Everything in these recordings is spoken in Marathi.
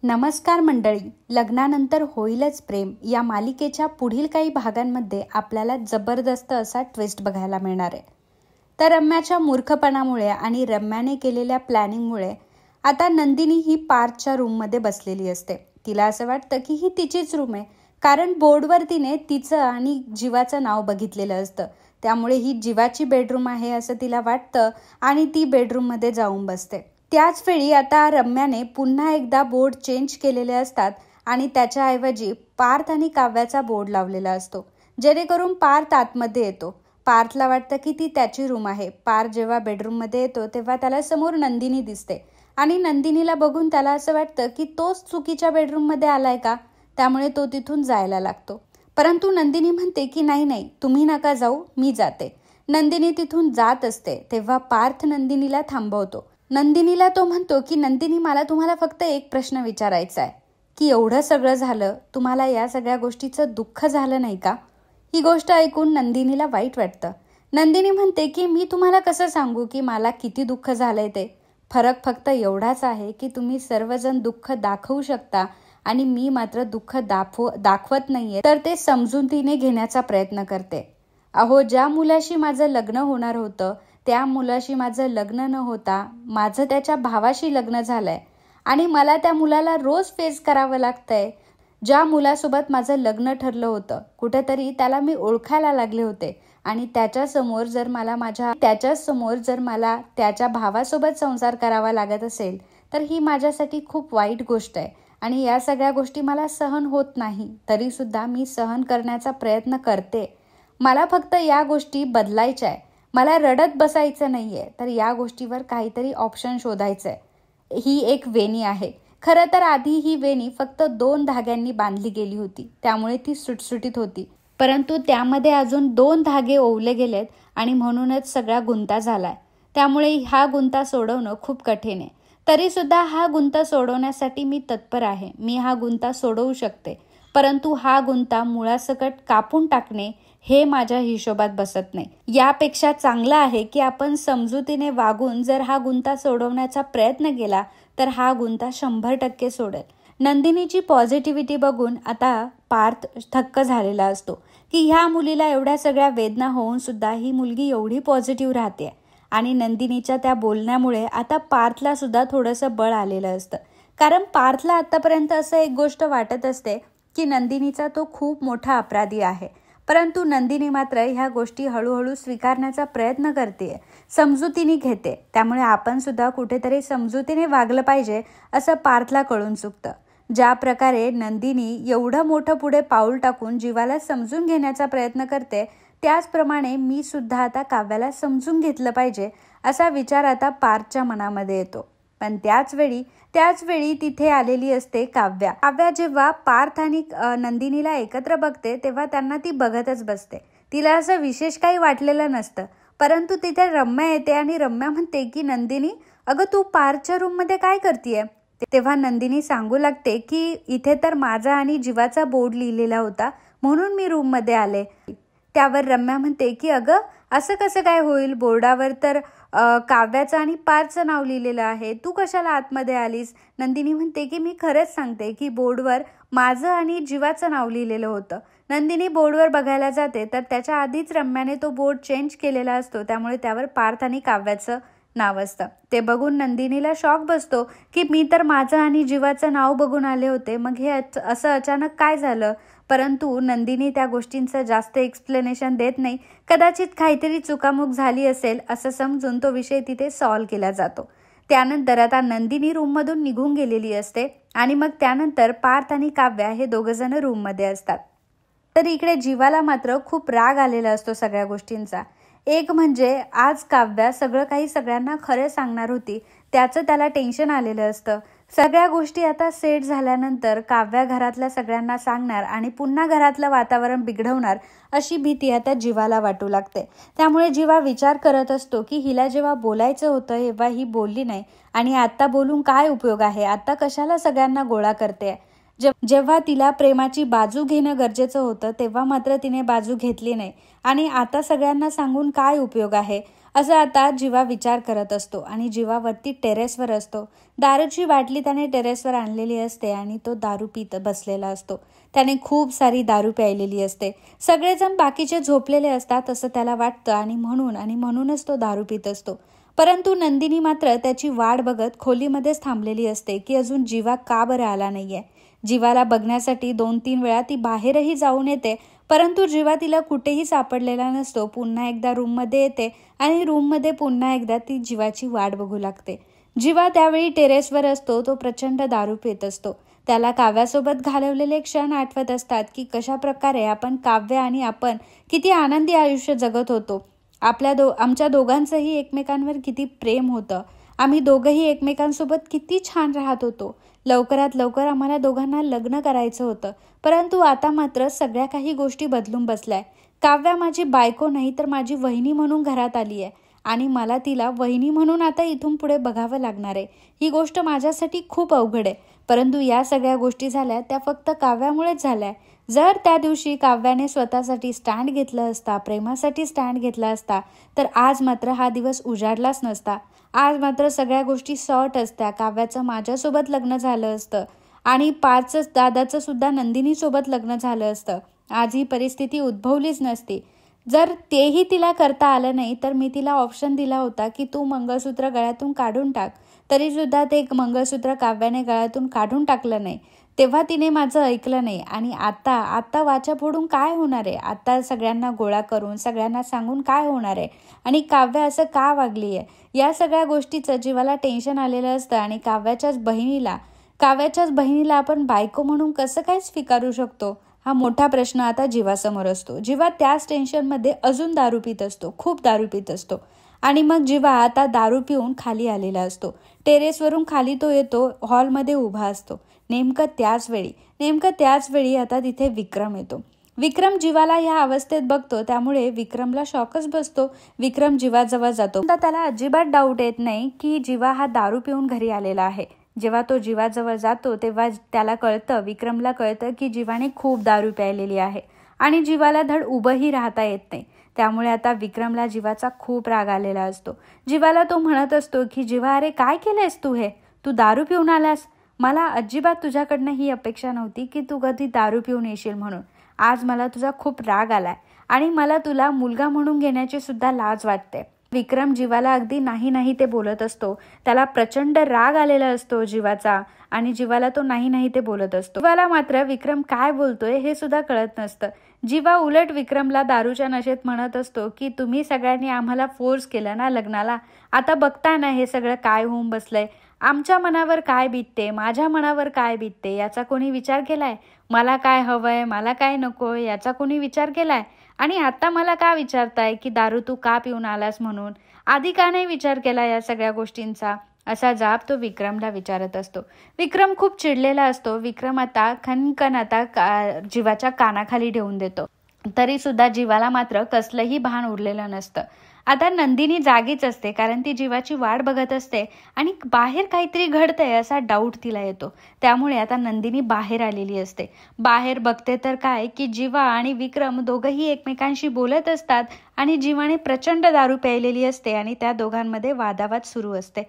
नमस्कार मंडळी. लग्नानंतर होईलच प्रेम या मालिकेच्या पुढील काही भागांमध्ये आपल्याला जबरदस्त असा ट्विस्ट बघायला मिळणार आहे. तर रम्याच्या मूर्खपणामुळे आणि रम्याने केलेल्या प्लॅनिंगमुळे आता नंदिनी ही पार्थच्या रूममध्ये बसलेली असते. तिला असं वाटतं की ही तिचीच रूम आहे, कारण बोर्डवर तिने तिचं आणि जीवाचं नाव बघितलेलं असतं. त्यामुळे ही जीवाची बेडरूम आहे असं तिला वाटतं आणि ती बेडरूममध्ये जाऊन बसते. त्याच वेळी आता रम्याने पुन्हा एकदा बोर्ड चेंज केलेले असतात आणि त्याच्याऐवजी पार्थ आणि काव्याचा बोर्ड लावलेला असतो, जेणेकरून पार्थ आतमध्ये येतो. पार्थला वाटतं की ती त्याची रूम आहे. पार्थ जेव्हा बेडरूममध्ये येतो तेव्हा त्याला समोर नंदिनी दिसते आणि नंदिनीला बघून त्याला असं वाटतं की तोच चुकीच्या बेडरूममध्ये आलाय का, त्यामुळे तो तिथून जायला लागतो. परंतु नंदिनी म्हणते की नाही, तुम्ही नका जाऊ, मी जाते. नंदिनी तिथून जात असते तेव्हा पार्थ नंदिनीला थांबवतो. नंदिनीला तो म्हणतो की नंदिनी, मला तुम्हाला फक्त एक प्रश्न विचारायचा आहे की एवढं सगळं झालं, तुम्हाला या सगळ्या गोष्टीचं दुःख झालं नाही का? ही गोष्ट ऐकून नंदिनीला वाईट वाटतं. नंदिनी म्हणते की मी तुम्हाला कसं सांगू की मला किती दुःख झालंय ते. फरक फक्त एवढाच आहे की तुम्ही सर्वजण दुःख दाखवू शकता आणि मी मात्र दुःख दाखवत नाहीये, तर ते समजुतीने घेण्याचा प्रयत्न करते. अहो, ज्या मुलाशी माझं लग्न होणार होतं त्या मुलाशी माझं लग्न न होता माझं त्याच्या भावाशी लग्न झालंय आणि मला त्या मुलाला रोज फेस करावं लागतंय. ज्या मुलासोबत माझं लग्न ठरलं होतं, कुठेतरी त्याला मी ओळखायला लागले होते आणि त्याच्यासमोर जर मला त्याच्या भावासोबत संसार करावा लागत असेल तर ही माझ्यासाठी खूप वाईट गोष्ट आहे आणि या सगळ्या गोष्टी मला सहन होत नाही. तरीसुद्धा मी सहन करण्याचा प्रयत्न करते. मला फक्त या गोष्टी बदलायच्या आहे. मला रडत बसायचं नाहीये, तर या गोष्टीवर काहीतरी ऑप्शन शोधायचंय. ही एक वेणी आहे. खरं तर आधी ही वेणी फक्त 2 धाग्यांनी बांधली गेली होती, त्यामुळे ती सुटसुटीत होती. परंतु त्यामध्ये अजून 2 धागे ओवले गेलेत आणि म्हणूनच सगळा गुंता झालाय. त्यामुळे हा गुंता सोडवणं खूप कठीण आहे. तरी सुद्धा हा गुंता सोडवण्यासाठी मी तत्पर आहे. मी हा गुंता सोडवू शकते, परंतु हा गुंता मुळासकट कापून टाकणे हे माझ्या हिशोबात बसत नाही. यापेक्षा चांगलं आहे की आपण समजुतीने वागून जर हा गुंता सोडवण्याचा प्रयत्न केला तर हा गुंता 100% सोडेल. नंदिनीची पॉझिटिव्हिटी बघून आता पार्थ थक्क झालेला असतो की ह्या मुलीला एवढ्या सगळ्या वेदना होऊन सुद्धा ही मुलगी एवढी पॉझिटिव्ह राहते. आणि नंदिनीच्या त्या बोलण्यामुळे आता पार्थला सुद्धा थोडंसं बळ आलेलं असतं, कारण पार्थला आतापर्यंत असं एक गोष्ट वाटत असते की नंदिनीचा तो खूप मोठा अपराधी आहे. परंतु नंदिनी मात्र ह्या गोष्टी हळूहळू स्वीकारण्याचा प्रयत्न करते, समजुतीने घेते. त्यामुळे आपण सुद्धा कुठेतरी समजुतीने वागलं पाहिजे असं पार्थला कळून चुकतं. ज्या प्रकारे नंदिनी एवढं मोठं पुढे पाऊल टाकून जीवाला समजून घेण्याचा प्रयत्न करते, त्याचप्रमाणे मी सुद्धा आता काव्याला समजून घेतलं पाहिजे असा विचार आता पार्थच्या मनामध्ये येतो. पण त्याच वेळी तिथे आलेली असते काव्या. काव्या जेव्हा पार्थ आणि नंदिनीला एकत्र बघते तेव्हा त्यांना ती बघतच बसते. तिला असं विशेष काही वाटलेलं नसतं. परंतु तिथे रम्या येते आणि रम्या म्हणते की नंदिनी, अगं तू पार्थच्या रूममध्ये काय करतीये? तेव्हा नंदिनी सांगू लागते की इथे तर माझा आणि जीवाचा बोर्ड लिहिलेला होता, म्हणून मी रूममध्ये आले. त्यावर रम्या म्हणते की अगं असं कसं काय होईल, बोर्डावर तर काव्याचं आणि पार्थचं नाव लिहिलेलं आहे, तू कशाला आतमध्ये आलीस? नंदिनी म्हणते की मी खरंच सांगते की बोर्डवर माझं आणि जीवाचं नाव लिहिलेलं होतं. नंदिनी बोर्डवर बघायला जाते तर त्याच्या आधीच रम्याने तो बोर्ड चेंज केलेला असतो, त्यामुळे त्यावर पार्थ आणि काव्याचं नाव असतं. ते बघून नंदिनीला शॉक बसतो की मी तर माझं आणि जीवाचं नाव बघून आले होते, मग हे असं अचानक काय झालं? परंतु नंदिनी त्या गोष्टींचं जास्त एक्सप्लेनेशन देत नाही. कदाचित काहीतरी चुकामुक झाली असेल असं समजून तो विषय तिथे सॉल्व्ह केला जातो. त्यानंतर आता नंदिनी रूममधून निघून गेलेली असते आणि मग त्यानंतर पार्थ आणि काव्या हे दोघंजण रूममध्ये असतात. तर इकडे जीवाला मात्र खूप राग आलेला असतो सगळ्या गोष्टींचा. एक म्हणजे आज काव्या सगळं काही सगळ्यांना खरं सांगणार होती, त्याचं त्याला टेन्शन आलेलं असतं. सगळ्या गोष्टी आता सेट झाल्यानंतर काव्या घरातल्या सगळ्यांना सांगणार आणि पुन्हा घरातलं वातावरण बिघडवणार अशी भीती आता जीवाला वाटू लागते. त्यामुळे जीवा विचार करत असतो की हिला जेव्हा बोलायचं होतं तेव्हा ही बोलली नाही आणि आता बोलून काय उपयोग आहे, आता कशाला सगळ्यांना गोळा करते. जेव्हा तिला प्रेमाची बाजू घेणं गरजेचं होतं तेव्हा मात्र तिने बाजू घेतली नाही आणि आता सगळ्यांना सांगून काय उपयोग आहे असं आता जीवा विचार करत असतो आणि जीवावरती टेरेसवर असतो. दारूची बाटली त्याने टेरेसवर आणलेली असते आणि तो दारू पित बसलेला असतो. त्याने खूप सारी दारू प्यायलेली असते. सगळेजण बाकीचे झोपलेले असतात असं त्याला वाटतं आणि म्हणूनच तो दारू पित असतो. परंतु नंदिनी मात्र त्याची वाट बघत खोलीमध्येच थांबलेली असते की अजून जीवा का बरं आला नाहीये. जीवाला बघण्यासाठी 2-3 वेळा ती बाहेरही जाऊन येते परंतु जीवा तिला कुठेही सापडलेला नसतो. पुन्हा एकदा रूममध्ये येते आणि रूममध्ये पुन्हा एकदा ती जीवाची वाट बघू लागते. जीवा त्यावेळी टेरेसवर असतो. तो प्रचंड दारू पित असतो. त्याला काव्यासोबत घालवलेले क्षण आठवत असतात की कशा प्रकारे काव्य आणि आपण किती आनंदी आयुष्य जगत होतो. आमच्या दोघांचंही एकमेकांवर किती प्रेम होतं. आम्ही दोघंही एकमेकांसोबत किती छान राहत होतो. लवकरात लवकर आम्हाला दोघांना लग्न करायचं होतं. परंतु आता मात्र सगळ्या काही गोष्टी बदलून बसल्याय. काव्या माझी बायको नाही तर माझी वहिनी म्हणून घरात आली आहे आणि मला तिला वहिनी म्हणून आता इथून पुढे बघावं लागणार आहे. ही गोष्ट माझ्यासाठी खूप अवघड आहे. परंतु या सगळ्या गोष्टी झाल्या त्या फक्त काव्यामुळेच झाल्या. जर त्या दिवशी काव्याने स्वतःसाठी स्टँड घेतलं असता, प्रेमासाठी स्टँड घेतला असता तर आज मात्र हा दिवस उजाडलाच नसता. आज मात्र सगळ्या गोष्टी सॉर्ट असत्या. काव्याचं माझ्यासोबत लग्न झालं असतं आणि 5 दादाचं सुद्धा नंदिनीसोबत लग्न झालं असतं. आज ही परिस्थिती उद्भवलीच नसती. जर तेही तिला करता आलं नाही तर मी तिला ऑप्शन दिला होता की तू मंगळसूत्र गळ्यातून काढून टाक. तरी सुद्धा ते मंगळसूत्र काव्याने गळ्यातून काढून टाकलं नाही. तेव्हा तिने माझं ऐकलं नाही आणि आता वाचा फोडून काय होणार आहे. आता सगळ्यांना गोळा करून सगळ्यांना सांगून काय होणार आहे आणि काव्य असं का वागली आहे. या सगळ्या गोष्टीचं जीवाला टेन्शन आलेलं असतं आणि काव्याच्याच बहिणीला आपण बायको म्हणून कसं काय स्वीकारू शकतो हा मोठा प्रश्न आता जीवासमोर असतो. जीवा त्याच टेन्शनमध्ये अजून दारू पित असतो, खूप दारू पित असतो. आणि मग जीवा आता दारू पिऊन खाली आलेला असतो. टेरेसवरून खाली तो येतो, हॉलमध्ये उभा असतो. नेमकं त्याच वेळी आता तिथे विक्रम येतो. विक्रम जीवाला या अवस्थेत बघतो त्यामुळे विक्रमला शॉकच बसतो. विक्रम जीवाजवळ जातो. त्याला अजिबात डाऊट येत नाही की जीवा हा दारू पिऊन घरी आलेला आहे. जेव्हा तो जीवाजवळ जातो तेव्हा विक्रमला कळतं की जीवाने खूप दारू प्यायलेली आहे आणि जीवाला धड उभंही राहता येत नाही. त्यामुळे आता विक्रमला जीवाचा खूप राग आलेला असतो. जीवाला तो म्हणत असतो की जीवा, अरे काय केलंयस तू हे? तू दारू पिऊन आलास. मला अजिबात तुझ्याकडनं ही अपेक्षा नव्हती की तू कधी दारू पिऊन येशील म्हणून. आज मला तुझा खूप राग आलाय आणि मला तुला मुलगा म्हणून घेण्याची सुद्धा लाज वाटते. विक्रम जीवाला अगदी नाही ते बोलत असतो. त्याला प्रचंड राग आलेला असतो जीवाचा आणि जीवाला तो नाही ते बोलत असतो. जीवाला मात्र विक्रम काय बोलतोय हे सुद्धा कळत नसतं. जीवा उलट विक्रमला दारूच्या नशेत म्हणत असतो की तुम्ही सगळ्यांनी आम्हाला फोर्स केलं ना लग्नाला. आता बघताय ना हे सगळं काय होऊन बसलंय. आमच्या मनावर काय बीतते, माझ्या मनावर काय बीतते याचा कोणी विचार केलाय? मला काय हवंय, मला काय नकोय याचा कोणी विचार केलाय? आणि आता मला का विचारताय की दारू तू का पिऊन आलास म्हणून? आधी का नाही विचार केला या सगळ्या गोष्टींचा? असा जाब तो विक्रमला विचारत असतो. विक्रम खूप चिडलेला असतो. विक्रम आता खनखन जीवाच्या कानाखाली ठेवून देतो. तरी सुद्धा जीवाला मात्र कसलंही भान उरलेलं नसतं. आता नंदिनी जागीच असते कारण ती जीवाची वाट बघत असते आणि बाहेर काहीतरी घडतंय असा डाऊट तिला येतो. त्यामुळे आता नंदिनी बाहेर आलेली असते. बाहेर बघते तर काय की जीवा आणि विक्रम दोघंही एकमेकांशी बोलत असतात आणि जीवाने प्रचंड दारू प्यायलेली असते आणि त्या दोघांमध्ये वादावाद सुरू असते.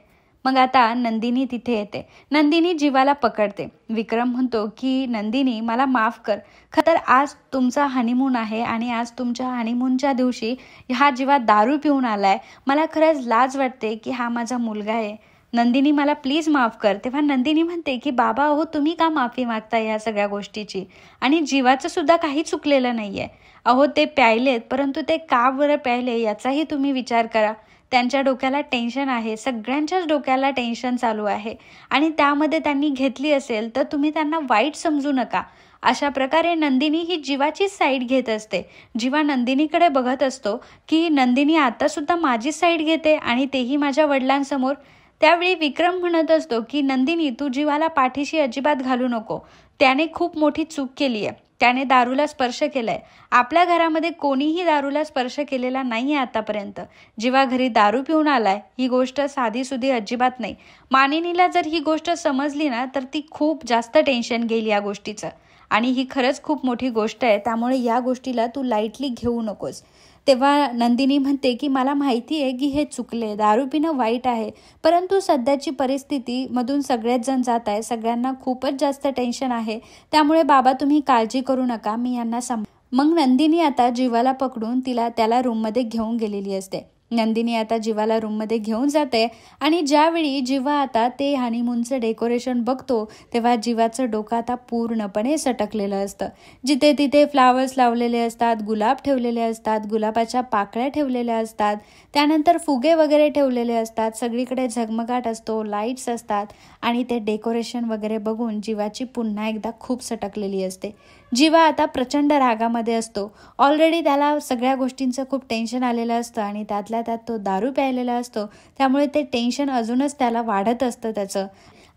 मग आता नंदिनी तिथे येते. नंदिनी जीवाला पकडते. विक्रम म्हणतो की नंदिनी मला माफ कर. खतर आज तुमचा हनीमून आहे आणि आज तुमच्या हनीमूनच्या दिवशी हा जीवा दारू पिऊन आलाय. मला खरंच लाज वाटते की हा माझा मुलगा आहे. नंदिनी मला प्लीज माफ कर. तेव्हा नंदिनी म्हणते की बाबा हो तुम्ही का माफी मागता या सगळ्या गोष्टीची? आणि जीवाचं सुद्धा काही चुकलेलं नाहीये. अहो ते प्यायलेत परंतु ते का बरं प्यायले याचाही तुम्ही विचार करा. त्यांच्या डोक्याला टेन्शन आहे. सगळ्यांच्याच डोक्याला टेन्शन चालू आहे आणि त्यामध्ये त्यांनी घेतली असेल तर तुम्ही त्यांना वाईट समजू नका. अशा प्रकारे नंदिनी ही जीवाची साईड घेत असते. जीवा नंदिनीकडे बघत असतो की नंदिनी आता सुद्धा माझी साईड घेते आणि तेही माझ्या वडिलांसमोर. त्यावेळी विक्रम म्हणत असतो की नंदिनी तू जीवाला पाठीशी अजिबात घालू नको. त्याने खूप मोठी चूक केली आहे. त्याने दारूला स्पर्श केलाय. आपल्या घरामध्ये कोणीही दारूला स्पर्श केलेला नाहीये आतापर्यंत. जीवा घरी दारू पिऊन आलाय ही गोष्ट साधीसुधी अजिबात नाही. मानिनीला जर ही गोष्ट समजली ना तर ती खूप जास्त टेन्शन घेईल या गोष्टीचं. आणि ही खरंच खूप मोठी गोष्ट आहे, त्यामुळे या गोष्टीला तू लाईटली घेऊ नकोस. तेव्हा नंदिनी म्हणते की मला माहिती आहे की हे चुकले, दारू पिणं वाईट आहे, परंतु सध्याची परिस्थिती मधून सगळेच जण जात आहे, सगळ्यांना खूपच जास्त टेन्शन आहे, त्यामुळे बाबा तुम्ही काळजी करू नका, मी यांना मग नंदिनी आता जीवाला पकडून त्याला रूममध्ये घेऊन गेलेली असते. नंदिनी आता जीवाला रूममध्ये घेऊन जाते आणि ज्यावेळी जीवा आता ते हनीमूनचं डेकोरेशन बघतो तेव्हा जीवाचं डोकं आता पूर्णपणे सटकलेलं असतं. जिथे तिथे फ्लावर्स लावलेले असतात, गुलाब ठेवलेले असतात, गुलाबाच्या पाकळ्या ठेवलेल्या असतात, त्यानंतर फुगे वगैरे ठेवलेले असतात, सगळीकडे झगमगाट असतो, लाईट्स असतात आणि ते डेकोरेशन वगैरे बघून जीवाची पुन्हा एकदा खूप सटकलेली असते. जीवा आता प्रचंड रागामध्ये असतो. ऑलरेडी त्याला सगळ्या गोष्टींचं खूप टेन्शन आलेलं असतं आणि त्यातल्या त्यात तो दारू प्यायलेला असतो, त्यामुळे ते टेन्शन अजूनच त्याला वाढत असतं त्याचं.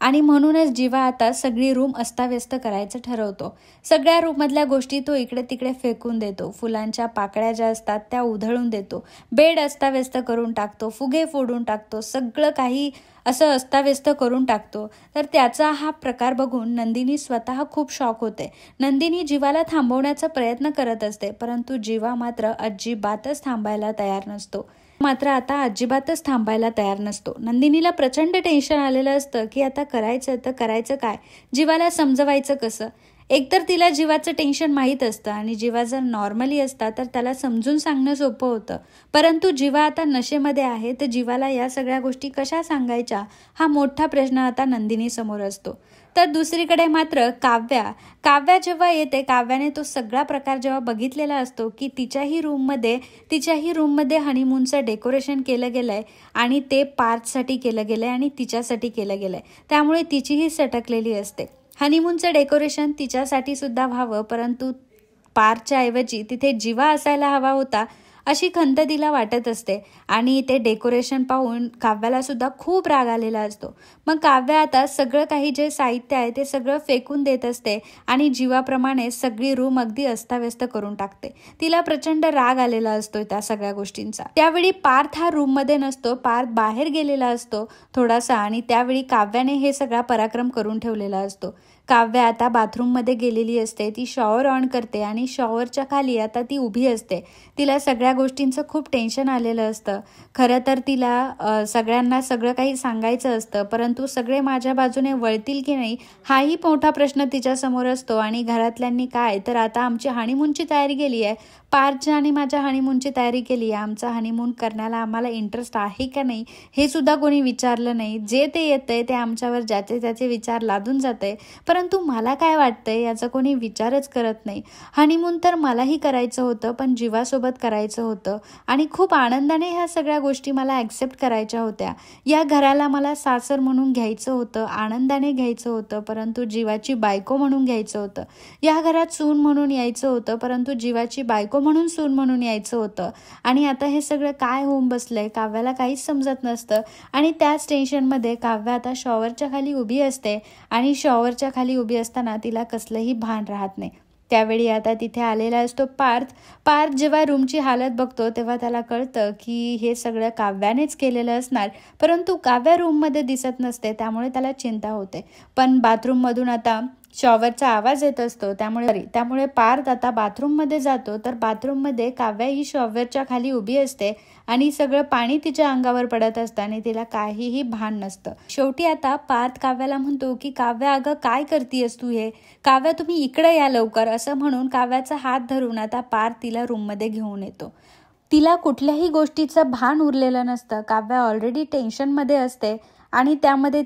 आणि म्हणूनच जीवा आता सगळी रूम अस्ताव्यस्त करायचं ठरवतो. सगळ्या रूममधल्या गोष्टी तो इकडे तिकडे फेकून देतो. फुलांच्या पाकळ्या ज्या असतात त्या उधळून देतो. बेड अस्ताव्यस्त करून टाकतो, फुगे फोडून टाकतो, सगळं काही असं अस्ताव्यस्त करून टाकतो. तर त्याचा हा प्रकार बघून नंदिनी स्वतः खूप शॉक होते. नंदिनी जीवाला थांबवण्याचा प्रयत्न करत असते, परंतु जीवा मात्र अजिबातच थांबायला तयार नसतो. नंदिनीला प्रचंड टेन्शन आलेलं असतं की आता करायचं काय, जीवाला समजवायचं कसं. एकतर तिला जीवाचं टेन्शन माहीत असतं आणि जीवा जर नॉर्मली असता तर त्याला समजून सांगणं सोपं होतं, परंतु जीवा आता नशेमध्ये आहे तर जीवाला या सगळ्या गोष्टी कशा सांगायच्या हा मोठा प्रश्न आता नंदिनी समोर असतो. तर दुसरीकडे मात्र काव्या जेव्हा येते, काव्याने तो सगळा प्रकार जेव्हा बघितलेला असतो की तिच्याही रूममध्ये हनीमूनचं डेकोरेशन केलं गेलंय आणि ते पार्थसाठी केलं गेलंय आणि तिच्यासाठी केलं गेलंय, त्यामुळे तिचीही सटकलेली असते. हनीमूनचं डेकोरेशन तिच्यासाठी सुद्धा व्हावं, परंतु पार्थच्या ऐवजी तिथे जीवा असायला हवा होता अशी खंत तिला वाटत असते. आणि ते डेकोरेशन पाहून काव्याला सुद्धा खूप राग आलेला असतो. मग काव्या आता सगळं काही जे साहित्य आहे ते सगळं फेकून देत असते आणि जीवाप्रमाणे सगळी रूम अगदी अस्ताव्यस्त करून टाकते. तिला प्रचंड राग आलेला असतो त्या सगळ्या गोष्टींचा. त्यावेळी पार्थ हा रूममध्ये नसतो, पार्थ बाहेर गेलेला असतो थोडासा, आणि त्यावेळी काव्याने हे सगळा पराक्रम करून ठेवलेला असतो. काव्या आता बाथरूममध्ये गेलेली असते. ती शॉवर ऑन करते आणि शॉवरच्या खाली आता ती उभी असते. तिला सगळ्या गोष्टींचं खूप टेन्शन आलेलं असतं. खरं तर तिला सगळ्यांना सगळं काही सांगायचं असतं, परंतु सगळे माझ्या बाजूने वळतील की नाही हाही मोठा प्रश्न तिच्यासमोर असतो. आणि घरातल्यांनी काय तर आता आमची हनीमूनची तयारी केली आहे, पार्थच्या आणि माझ्या हनीमूनची तयारी केली आहे, आमचा हनीमून करण्याला आम्हाला इंटरेस्ट आहे का नाही हे सुद्धा कोणी विचारलं नाही. जे ते येतंय ते आमच्यावर ज्याचे त्याचे विचार लादून जातंय, परंतु मला काय वाटतंय याचा कोणी विचारच करत नाही. हनीमून तर मलाही करायचं होतं, पण जीवासोबत करायचं होतं आणि खूप आनंदाने ह्या सगळ्या गोष्टी मला ॲक्सेप्ट करायच्या होत्या. या घराला मला सासर म्हणून घ्यायचं होतं, आनंदाने घ्यायचं होतं, परंतु जीवाची बायको म्हणून घ्यायचं होतं. या घरात सून म्हणून यायचं होतं, परंतु जीवाची बायको म्हणून सून म्हणून यायचं होतं. आणि आता हे सगळं काय होऊन बसलंय काव्याला काहीच समजत नसतं. आणि त्याच टेन्शनमध्ये काव्या आता शॉवरच्या खाली उभी असते आणि शॉवरच्या खाली उभी असताना तिला कसलंही भान राहत नाही. त्यावेळी आता तिथे आलेला असतो पार्थ जेव्हा रूमची हालत बघतो तेव्हा त्याला कळतं की हे सगळं काव्यानेच केलेलं असणार, परंतु काव्या रूममध्ये दिसत नसते, त्यामुळे त्याला चिंता होते. पण बाथरूममधून आता शॉवरचा आवाज येत असतो, त्यामुळे पार्थ आता बाथरूममध्ये जातो. तर बाथरूममध्ये काव्या ही शॉवरच्या खाली उभी असते आणि सगळं पाणी तिच्या अंगावर पडत असतं आणि तिला काहीही भान नसतं. शेवटी आता पार्थ काव्याला म्हणतो की काव्या अगं काय करतीयस तू, हे काव्या तुम्ही इकडे या लवकर, असं म्हणून काव्याचा हात धरून आता पार्थ तिला रूममध्ये घेऊन येतो. तिला कुठल्याही गोष्टीचं भान उरलेलं नसतं. काव्या ऑलरेडी टेन्शनमध्ये असते आणि त्यामध्ये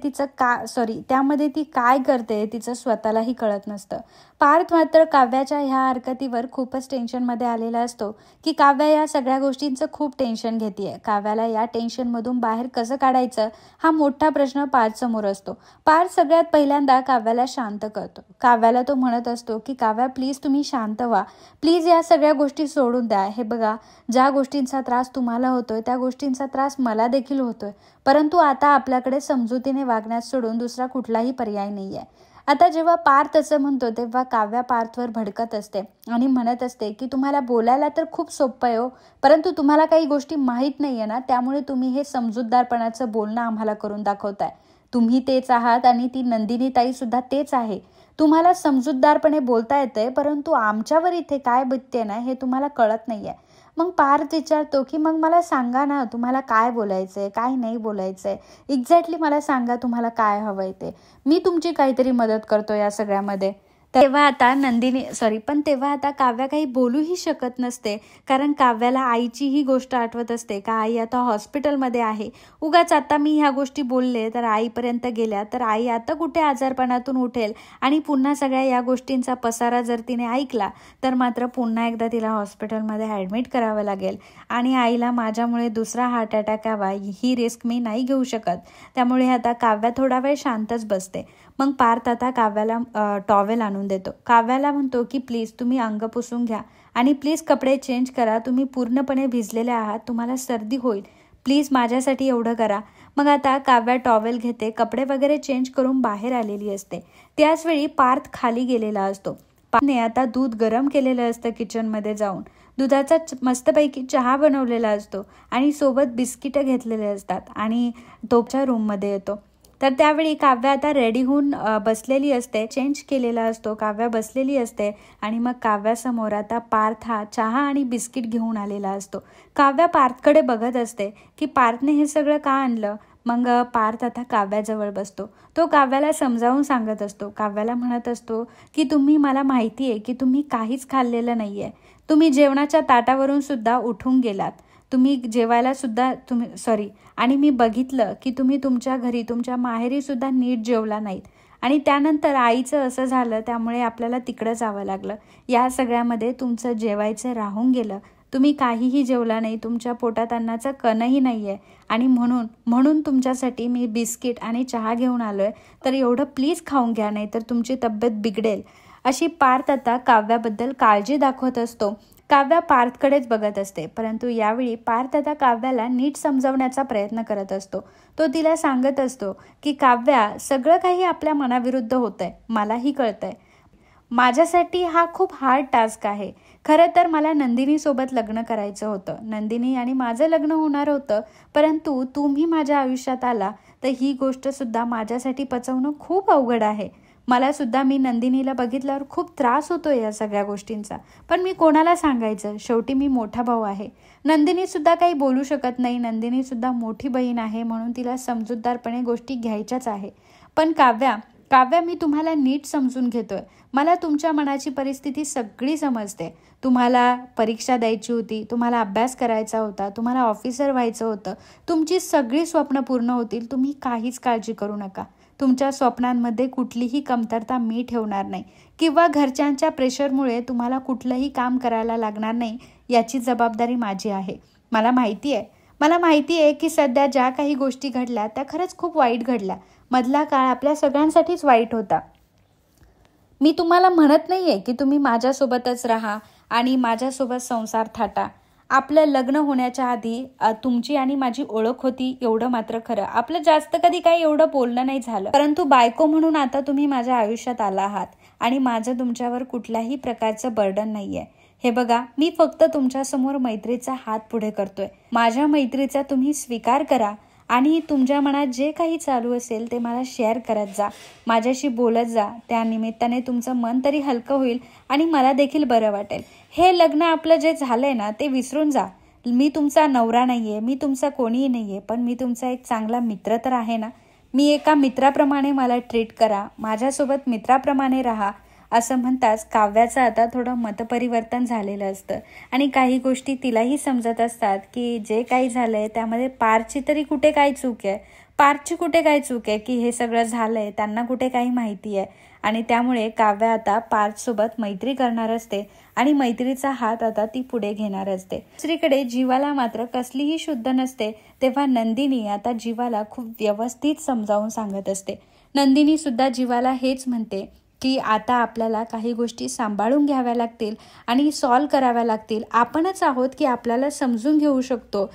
ती काय करते तिचं स्वतःलाही कळत नसतं. पार्थ मात्र काव्याच्या ह्या हरकतीवर खूपच टेन्शनमध्ये आलेला असतो की काव्या या सगळ्या गोष्टींचं खूप टेन्शन घेतेय. काव्याला या टेन्शनमधून बाहेर कसं काढायचं हा मोठा प्रश्न पार्थ समोर असतो. पार्थ सगळ्यात पहिल्यांदा काव्याला शांत करतो. काव्याला तो म्हणत असतो की काव्या प्लीज तुम्ही शांत व्हा, प्लीज या सगळ्या गोष्टी सोडून द्या. हे बघा, ज्या गोष्टींचा त्रास तुम्हाला होतोय त्या गोष्टींचा त्रास मला देखील होतोय, परंतु आता आपल्याकडे समजुतीने वागण्यास सोडून दुसरा कुठलाही पर्याय नाहीये. आता जेव्हा पार्थ असं म्हणतो तेव्हा काव्या पार्थवर भडकत असते आणि म्हणत असते की तुम्हाला बोलायला तर खूप सोपं आहे हो, परंतु तुम्हाला काही गोष्टी माहीत नाही आहे ना, त्यामुळे तुम्ही हे समजूतदारपणाचं बोलणं आम्हाला करून दाखवताय. तुम्ही तेच आहात आणि ती नंदिनी ताई सुद्धा तेच आहे. तुम्हाला समजूतदारपणे बोलता येतंय, परंतु आमच्यावर इथे काय बितते ना हे तुम्हाला कळत नाहीये. मग पार्थ विचारतो की मग मला सांगा ना, तुम्हाला काय बोलायचंय, काय नाही बोलायचंय, एक्झॅक्टली मला सांगा तुम्हाला काय हवंय ते, मी तुमची काहीतरी मदत करतो या सगळ्यामध्ये. तेव्हा आता काव्या काही बोलूही शकत नसते, कारण काव्याला आईची ही गोष्ट आठवत असते का आई आता हॉस्पिटलमध्ये आहे. उगाच आता मी ह्या गोष्टी बोलले तर आईपर्यंत गेल्या तर आई आता कुठे आजारपणातून उठेल आणि पुन्हा सगळ्या या गोष्टींचा पसारा जर तिने ऐकला तर मात्र पुन्हा एकदा तिला हॉस्पिटलमध्ये ॲडमिट करावं लागेल आणि आईला माझ्यामुळे दुसरा हार्ट अटॅक यावा ही रिस्क मी नाही घेऊ शकत. त्यामुळे आता काव्या थोडा वेळ शांतच बसते. मग पार्थ आता काव्याला टॉवेल आणून देतो. काव्याला म्हणतो की प्लीज तुम्ही अंग पुसून घ्या आणि प्लीज कपडे चेंज करा, तुम्ही पूर्णपणे भिजलेले आहात, तुम्हाला सर्दी होईल, प्लीज माझ्यासाठी एवढं करा. मग आता काव्या टॉवेल घेते, कपडे वगैरे चेंज करून बाहेर आलेली असते. त्याचवेळी पार्थ खाली गेलेला असतो. पार्थने आता दूध गरम केलेलं असतं किचनमध्ये जाऊन, दुधाचा मस्तपैकी चहा बनवलेला असतो आणि सोबत बिस्किटं घेतलेले असतात आणि तोच्या रूममध्ये येतो. तर त्यावेळी काव्या आता रेडी होऊन बसलेली असते, चेंज केलेला असतो, काव्या बसलेली असते आणि मग काव्यासमोर आता पार्थ हा चहा आणि बिस्किट घेऊन आलेला असतो. काव्या पार्थकडे बघत असते की पार्थने हे सगळं का आणलं. मग पार्थ आता काव्याजवळ बसतो. तो काव्याला समजावून सांगत असतो, काव्याला म्हणत असतो की तुम्ही, मला माहिती आहे की तुम्ही काहीच खाल्लेलं नाही आहे, तुम्ही जेवणाच्या ताटावरून सुद्धा उठून गेलात, तुम्ही जेवायला सुद्धा आणि मी बघितलं की तुम्ही तुमच्या घरी तुमच्या माहेरी सुद्धा नीट जेवला नाहीत आणि त्यानंतर आईचं असं झालं त्यामुळे आपल्याला तिकडं जावं लागलं. या सगळ्यामध्ये तुमचं जेवायचं राहून गेलं, तुम्ही काहीही जेवला नाही, तुमच्या पोटात अन्नाचा कणही नाही आहे आणि म्हणून तुमच्यासाठी मी बिस्किट आणि चहा घेऊन आलोय, तर एवढं प्लीज खाऊन घ्या, नाही तर तुमची तब्येत बिघडेल. अशी पार्थ आता काव्याबद्दल काळजी दाखवत असतो. काव्या पार्थकडेच बघत असते, परंतु यावेळी पार्थ आता काव्याला नीट समजवण्याचा प्रयत्न करत असतो. तो तिला सांगत असतो की काव्या, सगळं काही आपल्या मनाविरुद्ध होतंय, मलाही कळतंय, माझ्यासाठी हा खूप हार्ड टास्क आहे. खरं तर मला नंदिनीसोबत लग्न करायचं होतं, नंदिनी आणि माझं लग्न होणार होतं, परंतु तुम्ही माझ्या आयुष्यात आला तर ही गोष्टसुद्धा माझ्यासाठी पचवणं खूप अवघड आहे. मला सुद्धा, मी नंदिनीला बघितल्यावर खूप त्रास होतो या सगळ्या गोष्टींचा, पण मी कोणाला सांगायचं, शेवटी मी मोठा भाऊ आहे. नंदिनी सुद्धा काही बोलू शकत नाही, नंदिनी सुद्धा मोठी बहीण आहे, म्हणून तिला समजूतदारपणे गोष्टी घ्यायच्याच आहे. पण काव्या, मी तुम्हाला नीट समजून घेतोय, मला तुमच्या मनाची परिस्थिती सगळी समजते. तुम्हाला परीक्षा द्यायची होती, तुम्हाला अभ्यास करायचा होता, तुम्हाला ऑफिसर व्हायचं होतं, तुमची सगळी स्वप्न पूर्ण होतील, तुम्ही काहीच काळजी करू नका. तुमच्या स्वप्नांमध्ये कुठलीही कमतरता मी ठेवणार नाही किंवा घरच्यांच्या प्रेशरमुळे तुम्हाला कुठलंही काम करायला लागणार नाही, याची जबाबदारी माझी आहे. मला माहिती आहे की सध्या ज्या काही गोष्टी घडल्या त्या खरंच खूप वाईट घडल्या. मधला काळ आपल्या सगळ्यांसाठीच वाईट होता. मी तुम्हाला म्हणत नाहीये की तुम्ही माझ्यासोबतच राहा आणि माझ्यासोबत संसार थाटा. आपलं लग्न होण्याच्या आधी तुमची आणि माझी ओळख होती, एवढं मात्र खरं. आपलं जास्त कधी काही एवढं बोलणं नाही झालं, परंतु बायको म्हणून आता तुम्ही माझ्या आयुष्यात आला आहात आणि माझं तुमच्यावर कुठल्याही प्रकारचं बर्डन नाहीये. हे बघा, मी फक्त तुमच्यासमोर मैत्रीचा हात पुढे करतोय. माझ्या मैत्रीचा तुम्ही स्वीकार करा आणि तुमच्या मनात जे काही चालू असेल ते मला शेअर करत जा, माझ्याशी बोलत जा. त्या निमित्ताने तुमचं मन तरी हलकं होईल आणि मला देखील बरं वाटेल. हे लग्न आपलं जे झालंय ना ते विसरून जा. मी तुमचा नवरा नाहीये, मी तुमचा कोणीही नाहीये, पण मी तुमचा एक चांगला मित्र तर आहे ना. मी एका मित्राप्रमाणे मला ट्रीट करा, माझ्यासोबत मित्राप्रमाणे राहा. असं म्हणताच काव्याचं आता थोडं मतपरिवर्तन झालेलं असतं आणि काही गोष्टी तिलाही समजत असतात की जे काही झालंय त्यामध्ये पार्थची तरी कुठे काय चूक आहे, की हे सगळं झालंय, त्यांना कुठे काही माहिती आहे. आणि त्यामुळे काव्या आता पार्थसोबत मैत्री करणार असते आणि मैत्रीचा हात आता ती पुढे घेणार असते. दुसरीकडे जीवाला मात्र कसलीही शुद्ध नसते, तेव्हा नंदिनी आता जीवाला खूप व्यवस्थित समजावून सांगत असते. नंदिनी सुद्धा जीवाला हेच म्हणते की आता आपल्याला काही गोष्टी सांभाळून घ्याव्या लागतील आणि सॉल्व्ह कराव्या लागतील. आपणच आहोत की आपल्याला समजून घेऊ शकतो.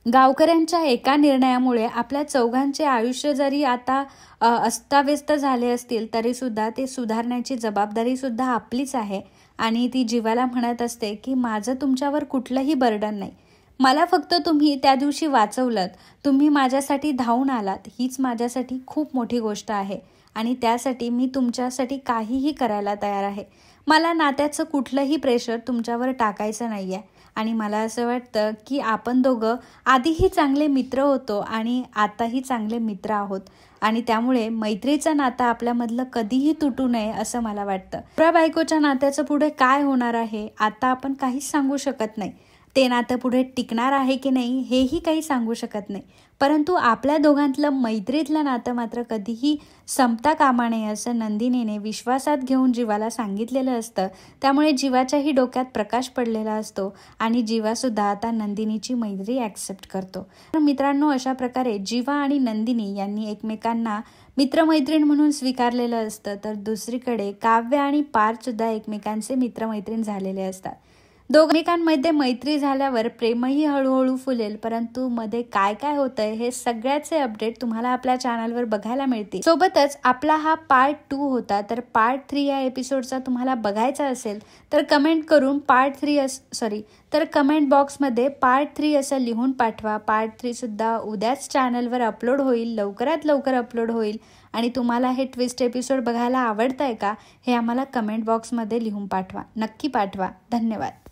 गावकऱ्यांच्या एका निर्णयामुळे आपल्या चौघांचे आयुष्य जरी आता अस्ताव्यस्त झाले असतील तरीसुद्धा ते सुधारण्याची जबाबदारीसुद्धा आपलीच आहे. आणि ती जीवाला म्हणत असते की माझं तुमच्यावर कुठलंही बर्डन नाही. मला फक्त तुम्ही त्या दिवशी वाचवलंत, तुम्ही माझ्यासाठी धावून आलात, हीच माझ्यासाठी खूप मोठी गोष्ट आहे. आणि त्यासाठी मी तुमच्यासाठी काहीही करायला तयार आहे. मला नात्याचं कुठलंही प्रेशर तुमच्यावर टाकायचं नाही आहे. आणि मला असं वाटतं की आपण दोघं आधीही चांगले मित्र होतो आणि आताही चांगले मित्र आहोत. आणि त्यामुळे मैत्रीचं नातं आपल्यामधलं कधीही तुटू नये असं मला वाटतं. नवरा बायकोच्या नात्याचं पुढे काय होणार आहे आता आपण काहीच सांगू शकत नाही. ते नातं पुढे टिकणार आहे की नाही हेही काही सांगू शकत नाही. परंतु आपल्या दोघांतलं मैत्रीतलं नातं मात्र कधीही संपता कामा नये असं नंदिनीने विश्वासात घेऊन जीवाला सांगितलेलं असतं. त्यामुळे जीवाच्याही डोक्यात प्रकाश पडलेला असतो आणि जीवासुद्धा आता नंदिनीची मैत्री ॲक्सेप्ट करतो. तर मित्रांनो, अशा प्रकारे जीवा आणि नंदिनी यांनी एकमेकांना मित्रमैत्रीण म्हणून स्वीकारलेलं असतं. तर दुसरीकडे काव्य आणि पार्थसुद्धा एकमेकांचे मित्रमैत्रीण झालेले असतात. दोघांमध्ये मैत्री झाल्यावर प्रेमही हळूहळू फुलेल. परंतु मध्ये काय काय होतंय हे सगळ्याचे अपडेट तुम्हाला आपल्या चॅनलवर बघायला मिळतील. सोबतच आपला हा पार्ट 2 होता. तर पार्ट 3 या एपिसोडचा तुम्हाला बघायचा असेल तर कमेंट करून कमेंट बॉक्समध्ये पार्ट 3 असं लिहून पाठवा. पार्ट 3 सुद्धा उद्याच चॅनलवर अपलोड होईल, लवकरात लवकर अपलोड होईल. आणि तुम्हाला हे ट्विस्ट एपिसोड बघायला आवडतंय का हे आम्हाला कमेंट बॉक्समध्ये लिहून पाठवा. नक्की पाठवा. धन्यवाद.